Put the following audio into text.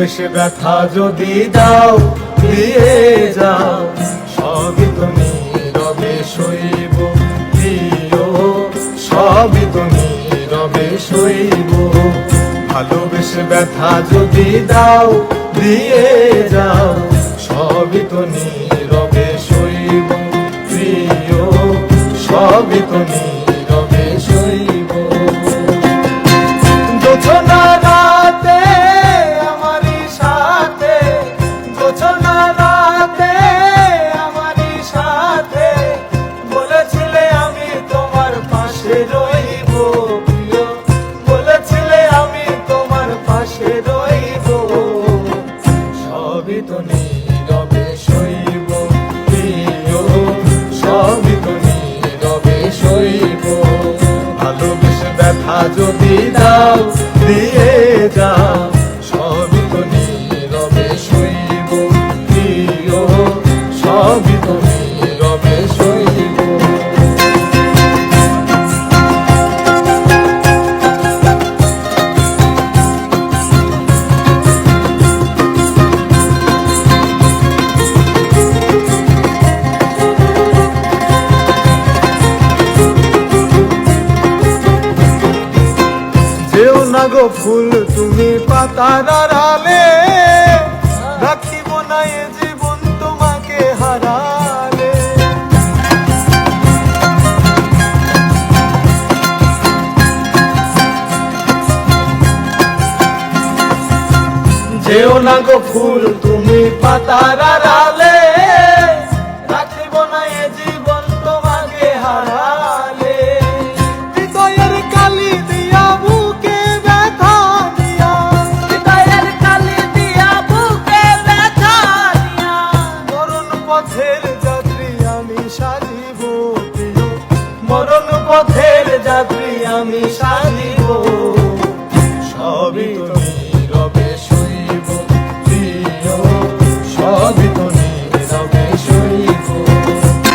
ভালোবেসে ব্যথা যদি দাও দিয়ে যাও, সবই তো নীরবে সইব প্রিয়, সবই তো নীরবে সইব। ভালোবেসে ব্যথা যদি দাও দিয়ে যাও, সবই তো নীরবে সইব প্রিয়, সবই তো নীরবে সইব। জোছনা রাতে আমারই সাথে, জোছনা রাতে আমারই সাথে, বলেছিলে আমি তোমার পাশে রইব প্রিয়, বলেছিলে আমি তোমার পাশে রইব। সবই তো নীরবে সইব প্রিয়, সবই তো নীরবে সইব। ভালোবেসে ব্যথা যদি দাও দিয়ে যাও, সবই তো নীরবে সইব প্রিয়, সবই তো নীরবে সইব। যেও না গো ফুল তুমি পাতার আড়ালে, রাখিব না এ জীবন তোমাকে হারালে। যেও না গো ফুল তুমি পাতার আড়ালে, রাখিব না এ জীবন তোমাকে হারালে। হৃদয়ের কালি দিয়া বুকে ব্যথা দিয়া, হৃদয়ের কালি দিয়া বুকে ব্যথা দিয়া, মরণ পথের যাত্রী আমি সাজিব প্রিয়, মরণ পথের যাত্রী আমি সাজিব।